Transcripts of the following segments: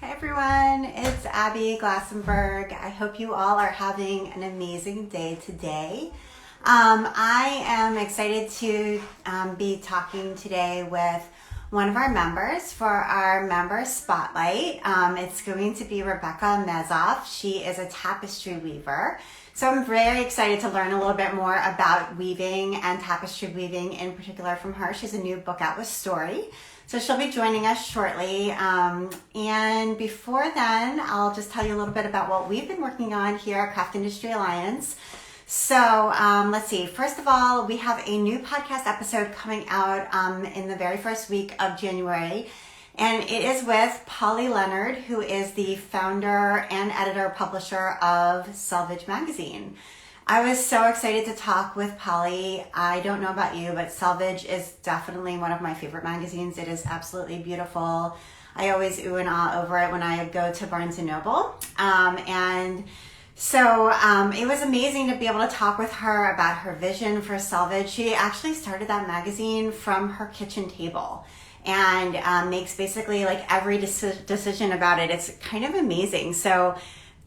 Hi everyone, it's Abby Glassenberg. I hope you all are having an amazing day today. I am excited to be talking today with one of our members for our member spotlight. It's going to be Rebecca Mezoff. She is a tapestry weaver. So I'm very excited to learn a little bit more about weaving and tapestry weaving in particular from her. She has a new book out with Story. So she'll be joining us shortly. And before then, I'll just tell you a little bit about what we've been working on here at Craft Industry Alliance. So let's see. First of all, we have a new podcast episode coming out in the very first week of January. And it is with Polly Leonard, who is the founder and editor publisher of Selvage Magazine. I was so excited to talk with Polly. I don't know about you, but Selvage is definitely one of my favorite magazines. It is absolutely beautiful. I always ooh and ah over it when I go to Barnes & Noble. So it was amazing to be able to talk with her about her vision for Selvage. She actually started that magazine from her kitchen table and makes basically like every decision about it. It's kind of amazing. So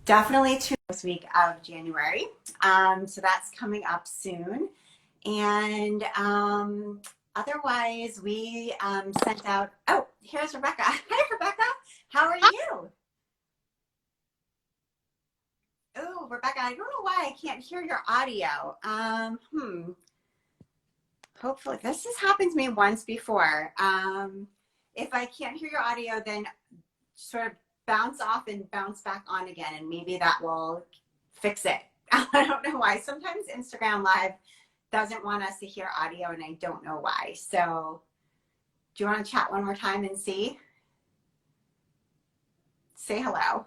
definitely tune this week of January. So that's coming up soon. And otherwise, we sent out, oh, here's Rebecca. Hi, Rebecca. How are you? Oh, Rebecca, I don't know why I can't hear your audio. Hopefully, this has happened to me once before. If I can't hear your audio, then sort of bounce off and bounce back on again, and maybe that will fix it. I don't know why. Sometimes Instagram Live doesn't want us to hear audio, and I don't know why. So do you want to chat one more time and see? Say hello.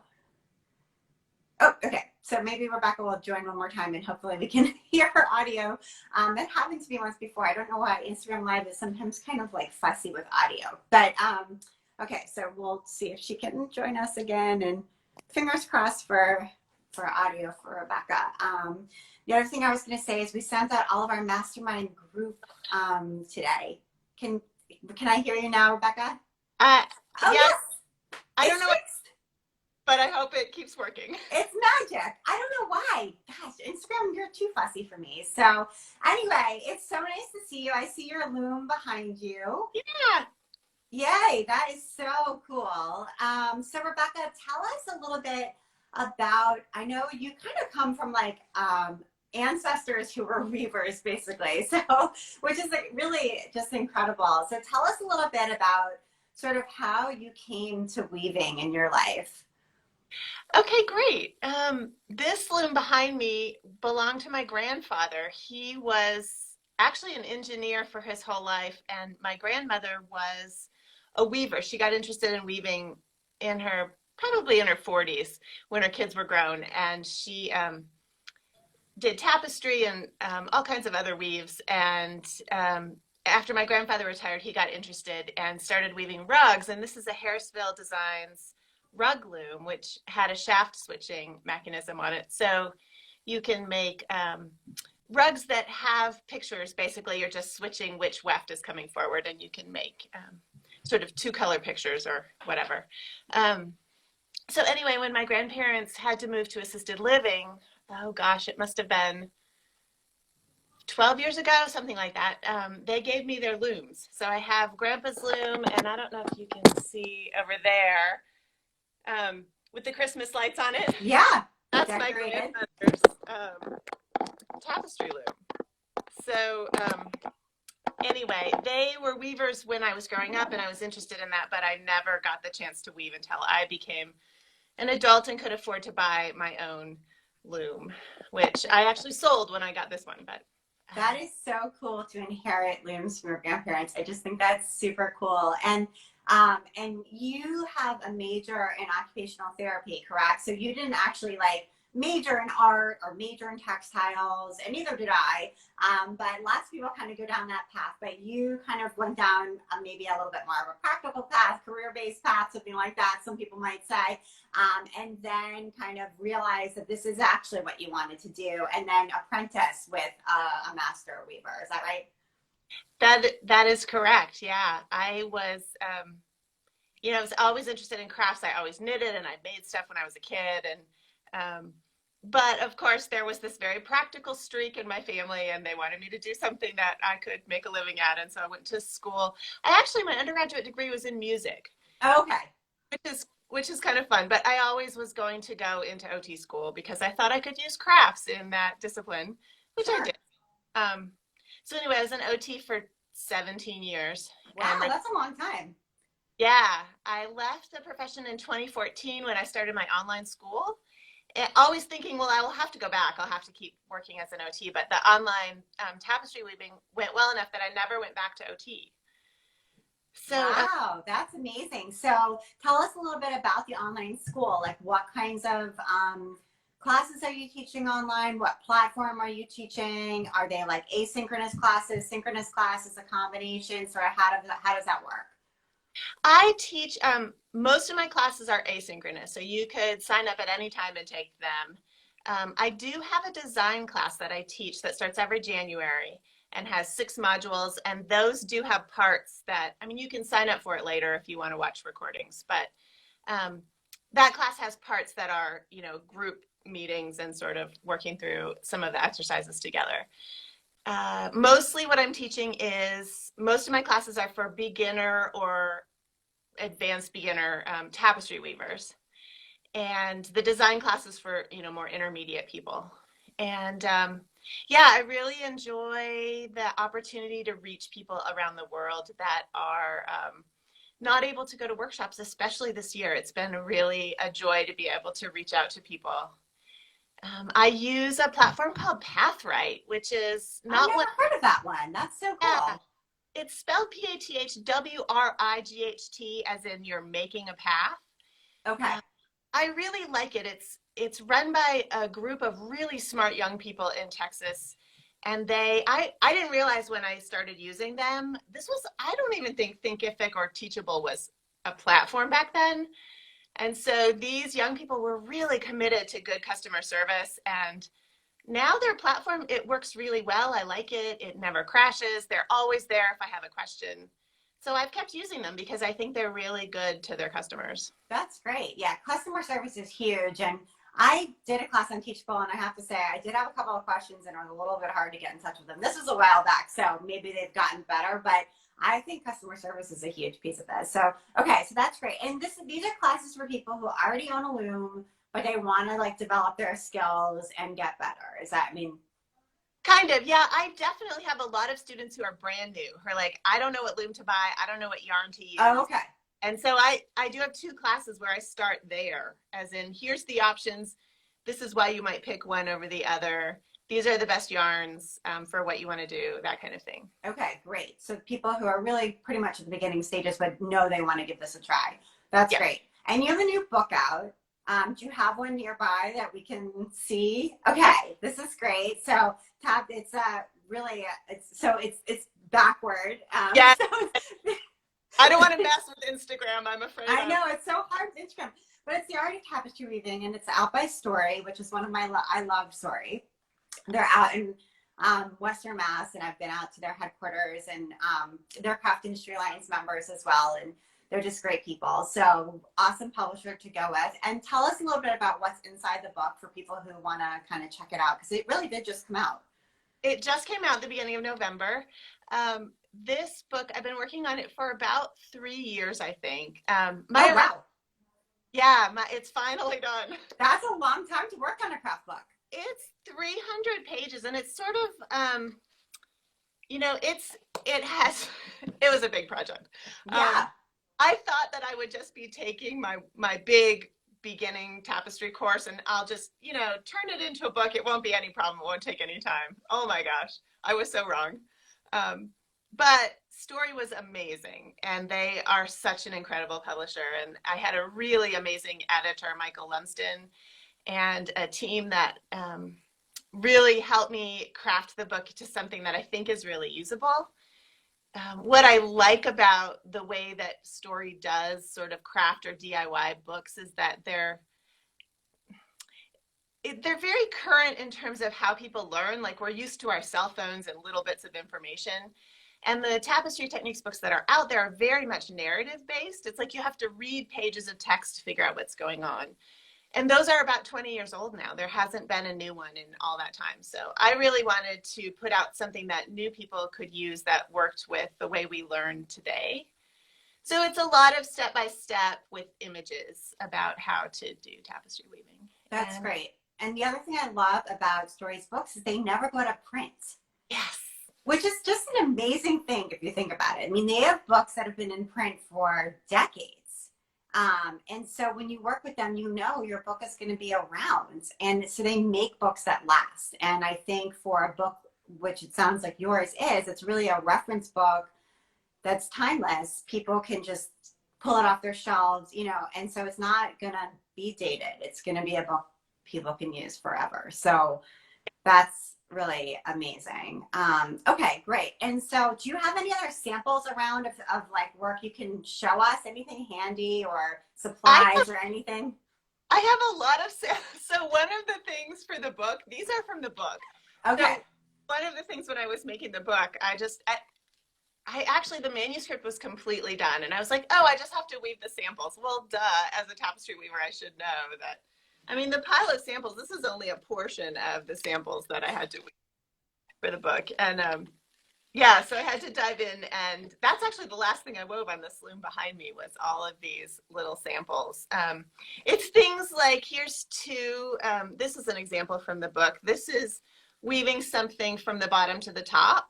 Oh, okay. So maybe Rebecca will join one more time and hopefully we can hear her audio. That happened to me once before. I don't know why Instagram Live is sometimes kind of like fussy with audio. But okay, so we'll see if she can join us again, and fingers crossed for audio for Rebecca. The other thing I was going to say is we sent out all of our mastermind group today. Can I hear you now, Rebecca? Oh, yes. I don't know what, but I hope it keeps working. It's magic. I don't know why. Gosh, Instagram, you're too fussy for me. So anyway, it's so nice to see you. I see your loom behind you. Yeah. Yay, that is so cool. So Rebecca, tell us a little bit about, I know you kind of come from like ancestors who were weavers basically, so which is like really just incredible. So tell us a little bit about sort of how you came to weaving in your life. Okay, great. This loom behind me belonged to my grandfather. He was actually an engineer for his whole life, and my grandmother was a weaver. She got interested in weaving probably in her 40s when her kids were grown, and she did tapestry and all kinds of other weaves. And after my grandfather retired, he got interested and started weaving rugs. And this is a Harrisville Designs rug loom, which had a shaft switching mechanism on it. So you can make rugs that have pictures. Basically, you're just switching which weft is coming forward, and you can make sort of two-color pictures or whatever. So anyway, when my grandparents had to move to assisted living, oh gosh, it must have been 12 years ago, something like that, they gave me their looms. So I have Grandpa's loom, and I don't know if you can see over there, with the Christmas lights on it. Yeah, that's decorated. My grandmother's tapestry loom. So anyway, they were weavers when I was growing up, and I was interested in that, but I never got the chance to weave until I became an adult and could afford to buy my own loom, which I actually sold when I got this one. But that is so cool to inherit looms from your grandparents. I just think that's super cool. And you have a major in occupational therapy, correct? So you didn't actually like major in art or major in textiles, and neither did I. But lots of people kind of go down that path, but you kind of went down maybe a little bit more of a practical path, career-based path, something like that, some people might say, and then kind of realize that this is actually what you wanted to do, and then apprentice with a master weaver. Is that right? That is correct. Yeah, I was I was always interested in crafts. I always knitted and I made stuff when I was a kid. But of course, there was this very practical streak in my family, and they wanted me to do something that I could make a living at. And so I went to school. My undergraduate degree was in music, Okay. which is kind of fun. But I always was going to go into OT school because I thought I could use crafts in that discipline, which I Sure. did. Um, so anyway, I was in OT for 17 years. Wow, that's a long time. Yeah, I left the profession in 2014 when I started my online school. Always thinking, well, I will have to go back. I'll have to keep working as an OT. But the online tapestry weaving went well enough that I never went back to OT. So, Wow, that's amazing. So tell us a little bit about the online school. Like what kinds of classes are you teaching online? What platform are you teaching? Are they like asynchronous classes, synchronous classes, a combination? Sort of how does that work? I teach, most of my classes are asynchronous, so you could sign up at any time and take them. I do have a design class that I teach that starts every January and has 6 modules, and those do have parts that, I mean, you can sign up for it later if you want to watch recordings, but that class has parts that are, group meetings and sort of working through some of the exercises together. Mostly what I'm teaching is most of my classes are for beginner or advanced beginner tapestry weavers, and the design classes for more intermediate people. And yeah, I really enjoy the opportunity to reach people around the world that are not able to go to workshops, especially this year. It's been really a joy to be able to reach out to people. I use a platform called Pathwrite, which is I've not never what, heard of that one. That's so yeah, cool. it's spelled Pathwright, as in you're making a path. Okay. Uh, I really like it. It's run by a group of really smart young people in Texas. And I didn't realize when I started using them, I don't even think Thinkific or Teachable was a platform back then. And so these young people were really committed to good customer service, and now their platform, it works really well. I like it. It never crashes. They're always there if I have a question. So I've kept using them because I think they're really good to their customers. That's great. Yeah, customer service is huge. And I did a class on Teachable, and I have to say, I did have a couple of questions, and it was a little bit hard to get in touch with them. This was a while back, so maybe they've gotten better, but I think customer service is a huge piece of this. So, okay, so that's great. And these are classes for people who already own a loom, but they want to like develop their skills and get better. Is that, I mean, Kind of, yeah. I definitely have a lot of students who are brand new, who are like, I don't know what loom to buy. I don't know what yarn to oh, use. okay. And so I do have 2 classes where I start there, as in, here's the options. This is why you might pick one over the other. These are the best yarns for what you want to do, that kind of thing. Okay, great. So people who are really pretty much at the beginning stages but know they want to give this a try. That's Yeah. great. And you have a new book out. Do you have one nearby that we can see? Okay, this is great. So it's really it's backward. Yeah, So I don't want to mess with Instagram, I'm afraid. I know it's so hard with Instagram, but it's the art of tapestry weaving, and it's out by Story, which is one of my I love Story. They're out in Western Mass, and I've been out to their headquarters, and they're Craft Industry Alliance members as well, and they're just great people. So awesome publisher to go with. And tell us a little bit about what's inside the book for people who want to kind of check it out, because it really did just come out. It just came out at the beginning of November. This book, I've been working on it for about 3 years, I think. Oh, wow. Yeah, it's finally done. That's a long time to work on a craft book. It's 300 pages, and it's sort of, it was a big project. Yeah. I thought that I would just be taking my big beginning tapestry course, and I'll just, turn it into a book. It won't be any problem. It won't take any time. Oh my gosh, I was so wrong. But Story was amazing, and they are such an incredible publisher. And I had a really amazing editor, Michael Lumsden, and a team that really helped me craft the book to something that I think is really usable. What I like about the way that Story does sort of craft or DIY books is that they're very current in terms of how people learn. Like, we're used to our cell phones and little bits of information. And the tapestry techniques books that are out there are very much narrative based. It's like you have to read pages of text to figure out what's going on. And those are about 20 years old now. There hasn't been a new one in all that time. So I really wanted to put out something that new people could use that worked with the way we learn today. So it's a lot of step by step with images about how to do tapestry weaving. That's great. And the other thing I love about Stories books is they never go to print. Yes. Which is just an amazing thing if you think about it. I mean, they have books that have been in print for decades. And so when you work with them, you know your book is going to be around. And so they make books that last. And I think for a book, which it sounds like yours is, it's really a reference book that's timeless. People can just pull it off their shelves, you know, and so it's not going to be dated. It's going to be a book people can use forever. So that's really amazing. Okay, great. And so do you have any other samples around of like work you can show us? Anything handy or supplies or anything? I have a lot of so one of the things for the book, these are from the book. Okay. So one of the things when I was making the book, I actually, the manuscript was completely done. And I was like, oh, I just have to weave the samples. Well, duh, as a tapestry weaver, I should know that. I mean, the pile of samples, this is only a portion of the samples that I had to weave for the book. And yeah, so I had to dive in. And that's actually the last thing I wove on this loom behind me was all of these little samples. It's things like, here's two, this is an example from the book. This is weaving something from the bottom to the top.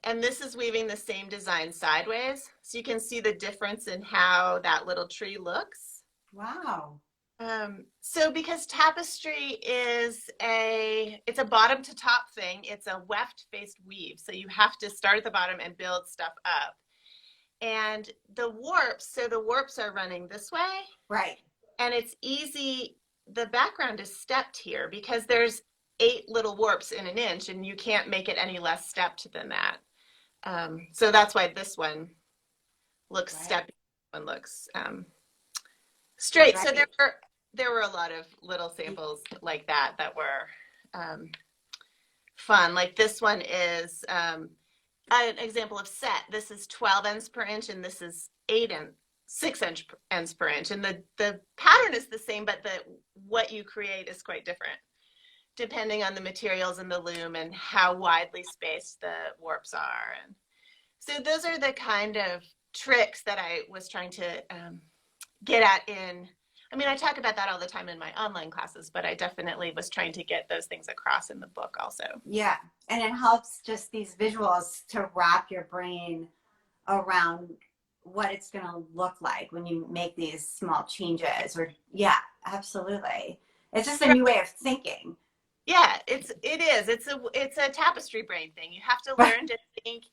And this is weaving the same design sideways. So you can see the difference in how that little tree looks. Wow. So because tapestry is it's a bottom to top thing, it's a weft faced weave. So you have to start at the bottom and build stuff up. And the warps are running this way. Right. And it's easy, the background is stepped here because there's 8 little warps in an inch and you can't make it any less stepped than that. So that's why this one looks stepped and looks straight. Right. So there were a lot of little samples like that were fun. Like this one is an example of set. This is 12 ends per inch and this is 6 ends per inch. And the pattern is the same, but what you create is quite different depending on the materials in the loom and how widely spaced the warps are. And so those are the kind of tricks that I was trying to get at I mean, I talk about that all the time in my online classes, but I definitely was trying to get those things across in the book also. Yeah, and it helps just these visuals to wrap your brain around what it's going to look like when you make these small changes. Or yeah, absolutely. It's just a new way of thinking. Yeah, it is. It's a tapestry brain thing. You have to learn to think.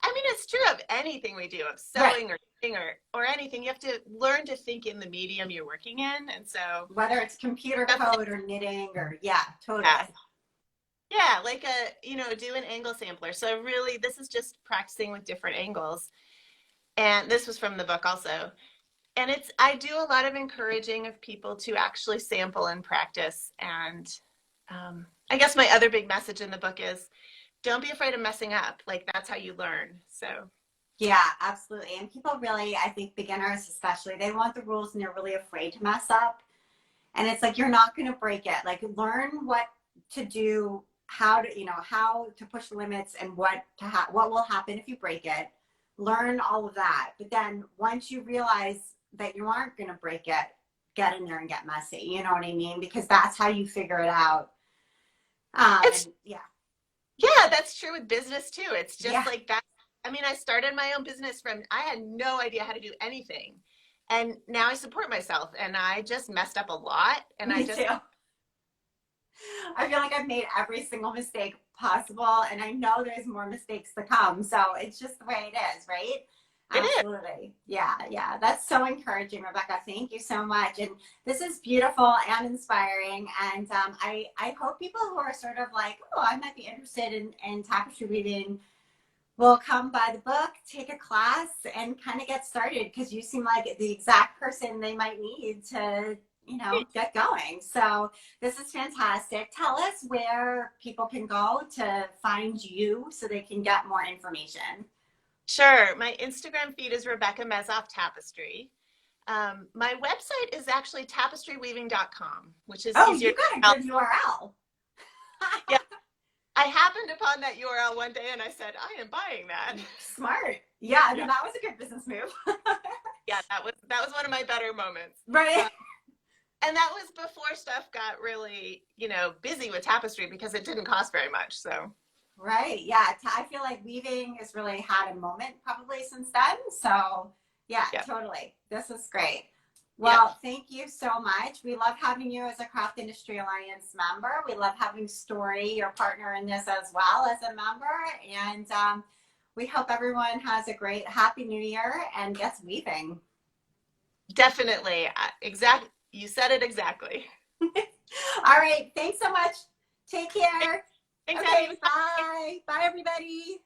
I mean, it's true of anything we do, of sewing or knitting or anything. You have to learn to think in the medium you're working in, and so whether it's computer code or knitting or totally. Yeah, like do an angle sampler. So really, this is just practicing with different angles, and this was from the book also. And I do a lot of encouraging of people to actually sample and practice. And I guess my other big message in the book is don't be afraid of messing up. Like that's how you learn. So yeah, absolutely. And people really, I think beginners especially, they want the rules and they're really afraid to mess up. And it's like, you're not going to break it. Like learn what to do, how to push the limits and what will happen if you break it. Learn all of that. But then once you realize that you aren't going to break it, get in there and get messy. You know what I mean? Because that's how you figure it out. Yeah, that's true with business too. It's just like that. I mean, I started my own business I had no idea how to do anything. And now I support myself and I just messed up a lot. And Me too. I feel like I've made every single mistake possible and I know there's more mistakes to come. So it's just the way it is, right? Absolutely. Yeah. That's so encouraging, Rebecca. Thank you so much. And this is beautiful and inspiring. And I hope people who are sort of like, oh, I might be interested in tapestry weaving will come by the book, take a class, and kind of get started because you seem like the exact person they might need to get going. So this is fantastic. Tell us where people can go to find you so they can get more information. Sure. My Instagram feed is Rebecca Mezoff Tapestry. My website is actually tapestryweaving.com, which is Oh, easier you to got a spell. good URL. Yeah, I happened upon that URL one day and I said, I am buying that. Smart. Yeah, Yeah, no, that was a good business move. yeah, that was one of my better moments. Right. And that was before stuff got really, busy with tapestry because it didn't cost very much. So Right. Yeah. I feel like weaving has really had a moment probably since then. So, yeah, yeah, totally. This is great. yeah, Well, thank you so much. We love having you as a Craft Industry Alliance member. We love having Story, your partner in this, as well as a member. And we hope everyone has a great, happy new year and gets weaving. definitely. Exactly. You said it exactly. All right. Thanks so much. Take care. Thanks, Okay. Abby. Bye. Bye, everybody.